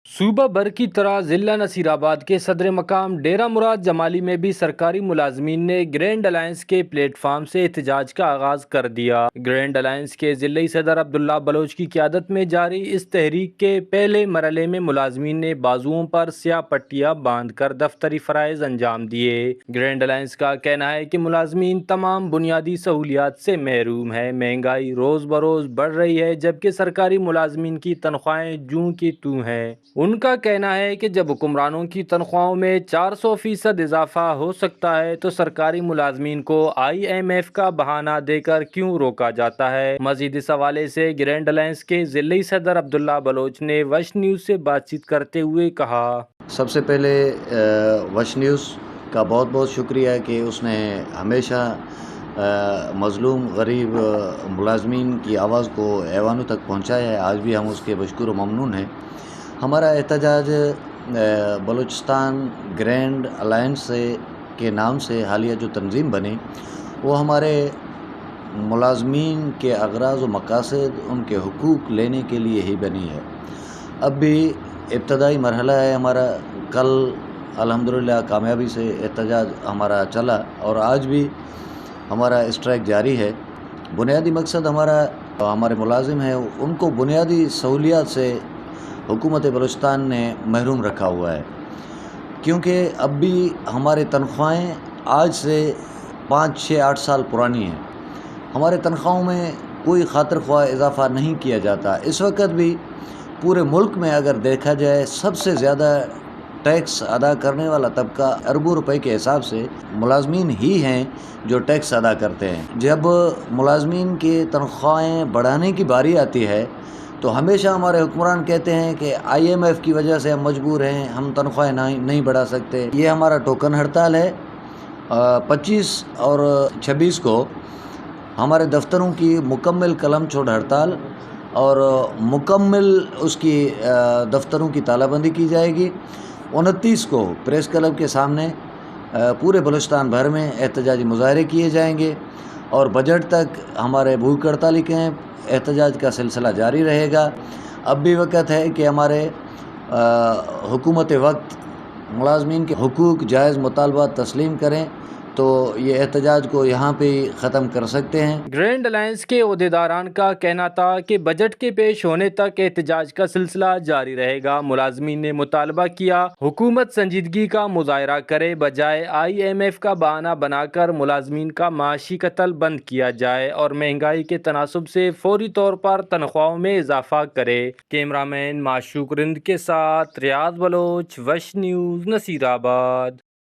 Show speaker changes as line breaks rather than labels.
صوبہ بھر کی طرح ضلع نصیر آباد کے صدر مقام ڈیرہ مراد جمالی میں بھی سرکاری ملازمین نے گرینڈ الائنس کے پلیٹ فارم سے احتجاج کا آغاز کر دیا۔ گرینڈ الائنس کے ضلعی صدر عبداللہ بلوچ کی قیادت میں جاری اس تحریک کے پہلے مرحلے میں ملازمین نے بازوؤں پر سیاہ پٹیاں باندھ کر دفتری فرائض انجام دیے۔ گرینڈ الائنس کا کہنا ہے کہ ملازمین تمام بنیادی سہولیات سے محروم ہیں، مہنگائی روز بروز بڑھ رہی ہے، جبکہ سرکاری ملازمین کی تنخواہیں جوں کی توں ہیں۔ ان کا کہنا ہے کہ جب حکمرانوں کی تنخواہوں میں 400% اضافہ ہو سکتا ہے تو سرکاری ملازمین کو IMF کا بہانہ دے کر کیوں روکا جاتا ہے۔ مزید اس حوالے سے گرینڈ الائنس کے ضلعی صدر عبداللہ بلوچ نے وش نیوز سے بات چیت کرتے ہوئے کہا۔
سب سے پہلے وش نیوز کا بہت بہت شکریہ کہ اس نے ہمیشہ مظلوم غریب ملازمین کی آواز کو ایوانوں تک پہنچایا ہے۔ آج بھی ہم اس کے مشکور و ممنون ہیں۔ ہمارا احتجاج بلوچستان گرینڈ الائنس کے نام سے حالیہ جو تنظیم بنی وہ ہمارے ملازمین کے اغراض و مقاصد ان کے حقوق لینے کے لیے ہی بنی ہے۔ اب بھی ابتدائی مرحلہ ہے ہمارا۔ کل الحمدللہ کامیابی سے احتجاج ہمارا چلا اور آج بھی ہمارا اسٹرائک جاری ہے۔ بنیادی مقصد ہمارے ملازم ہیں ان کو بنیادی سہولیات سے حکومت بلوچستان نے محروم رکھا ہوا ہے، کیونکہ اب بھی ہماری تنخواہیں آج سے 5 6 8 سال پرانی ہیں۔ ہمارے تنخواہوں میں کوئی خاطر خواہ اضافہ نہیں کیا جاتا۔ اس وقت بھی پورے ملک میں اگر دیکھا جائے سب سے زیادہ ٹیکس ادا کرنے والا طبقہ اربوں روپے کے حساب سے ملازمین ہی ہیں جو ٹیکس ادا کرتے ہیں۔ جب ملازمین کی تنخواہیں بڑھانے کی باری آتی ہے تو ہمیشہ ہمارے حکمران کہتے ہیں کہ IMF کی وجہ سے ہم مجبور ہیں، ہم تنخواہیں نہیں بڑھا سکتے۔ یہ ہمارا ٹوکن ہڑتال ہے۔ 25 اور 26 کو ہمارے دفتروں کی مکمل قلم چھوڑ ہڑتال اور مکمل اس کی دفتروں کی تالہ بندی کی جائے گی۔ 29 کو پریس کلب کے سامنے پورے بلوچستان بھر میں احتجاجی مظاہرے کیے جائیں گے اور بجٹ تک ہمارے بھوک ہڑتال کے احتجاج کا سلسلہ جاری رہے گا۔ اب بھی وقت ہے کہ ہمارے حکومت وقت ملازمین کے حقوق جائز مطالبات تسلیم کریں تو یہ احتجاج کو یہاں پہ ختم کر سکتے ہیں۔
گرینڈ الائنس کے عہدیداران کا کہنا تھا کہ بجٹ کے پیش ہونے تک احتجاج کا سلسلہ جاری رہے گا۔ ملازمین نے مطالبہ کیا حکومت سنجیدگی کا مظاہرہ کرے، بجائے IMF کا بہانہ بنا کر ملازمین کا معاشی قتل بند کیا جائے اور مہنگائی کے تناسب سے فوری طور پر تنخواہوں میں اضافہ کرے۔ کیمرہ مین معشوق رند کے ساتھ ریاض بلوچ، وش نیوز، نصیر آباد۔